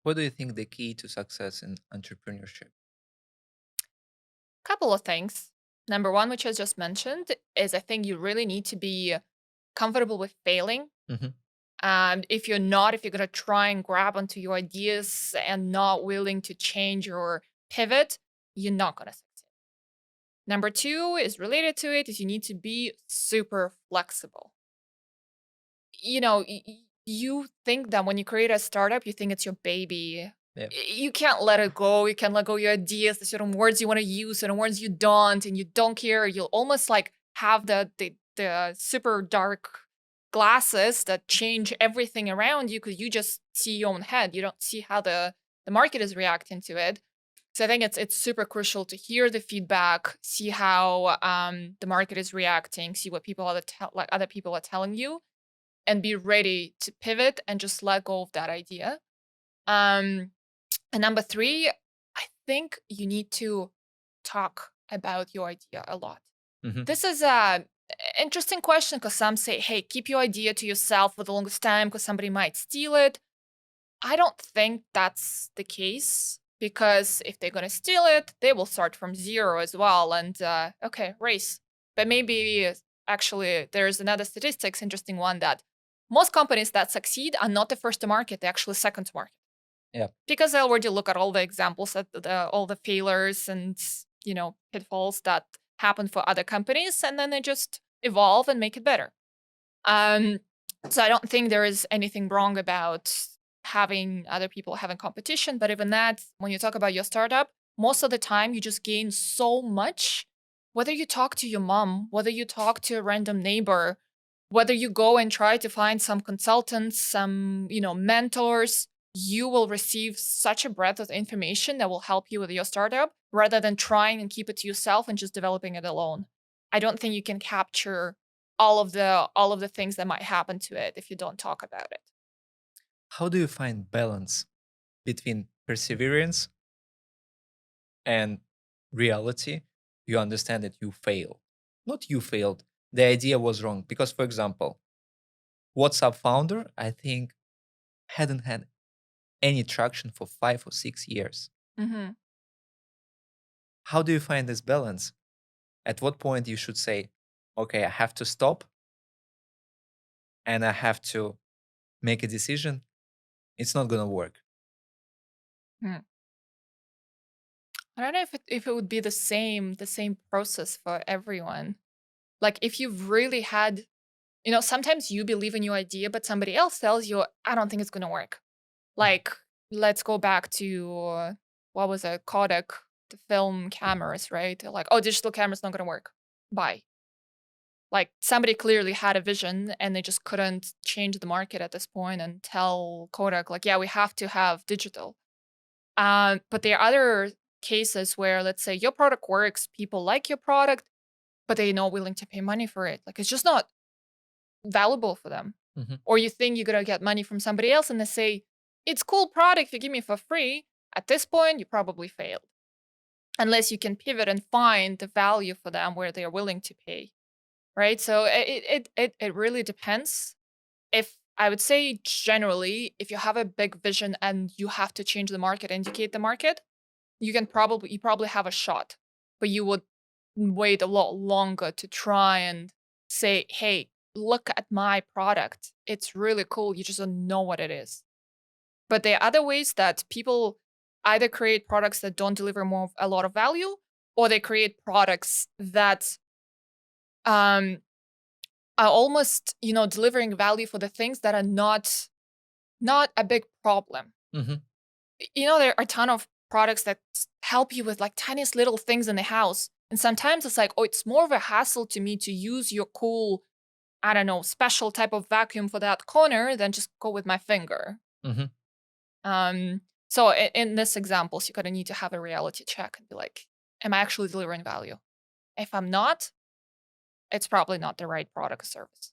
What do you think the key to success in entrepreneurship? Couple of things. Number one, which I just mentioned, is I think you really need to be comfortable with failing. Hmm. If you're not, if you're going to try and grab onto your ideas and not willing to change or pivot, you're not going to succeed. Number two is related to it is you need to be super flexible. You think that when you create a startup, you think it's your baby. Yeah. You can't let it go. You can't let go of your ideas, the certain words you want to use, certain words you don't, and you don't care. You'll almost like have the super dark glasses that change everything around you because you just see your own head. You don't see how the market is reacting to it. So I think it's super crucial to hear the feedback, see how the market is reacting, see what like other people are telling you, and be ready to pivot and just let go of that idea. Um, and number three, I think you need to talk about your idea a lot. Hmm. This is a interesting question because some say, hey, keep your idea to yourself for the longest time because somebody might steal it. I don't think that's the case because if they're going to steal it, they will start from zero as well. And okay, race. But maybe actually there's another statistics, interesting one that most companies that succeed are not the first to market, they're actually second to market Yeah. because they already look at all the examples, at all the failures and pitfalls that happen for other companies, and then they just evolve and make it better. Um, so I don't think there is anything wrong about having other people having competition, but even that, when you talk about your startup, most of the time you just gain so much. Whether you talk to your mom, whether you talk to a random neighbor, whether you go and try to find some consultants, some mentors, you will receive such a breadth of information that will help you with your startup rather than trying and keep it to yourself and just developing it alone. I don't think you can capture all of the things that might happen to it if you don't talk about it. How do you find balance between perseverance and reality? You understand that you failed. Not you failed. The idea was wrong. Because, for example, WhatsApp founder, I think, hadn't had any traction for 5 or 6 years. Mhm. How do you find this balance? At what point you should say, okay, I have to stop and I have to make a decision? It's not going to work. Hmm. I don't know if it would be the same process for everyone. Like if you've really had, sometimes you believe in your idea, but somebody else tells you, I don't think it's gonna work. Like, let's go back to what was it, Kodak, the film cameras, right? They're like, oh, digital camera's not gonna work. Bye. Like somebody clearly had a vision and they just couldn't change the market at this point and tell Kodak, like, yeah, we have to have digital. But there are other cases where, let's say, your product works, people like your product, but they're not willing to pay money for it. Like it's just not valuable for them. Mhm. Or you think you're gonna get money from somebody else and they say, it's cool product, you give me for free. At this point, you probably failed. Unless you can pivot and find the value for them where they're willing to pay. Right. So it really depends. If I would say generally, if you have a big vision and you have to change the market, educate the market, you probably have a shot, but you would wait a lot longer to try and say, "Hey, look at my product. It's really cool. You just don't know what it is." But there are other ways that people either create products that don't deliver a lot of value, or they create products that um, are almost, delivering value for the things that are not a big problem. Mhm. There are a ton of products that help you with like tiniest little things in the house. And sometimes it's like, oh, it's more of a hassle to me to use your cool, I don't know, special type of vacuum for that corner than just go with my finger. Mhm. So in this examples, you're gonna need to have a reality check and be like, am I actually delivering value? If I'm not, it's probably not the right product or service.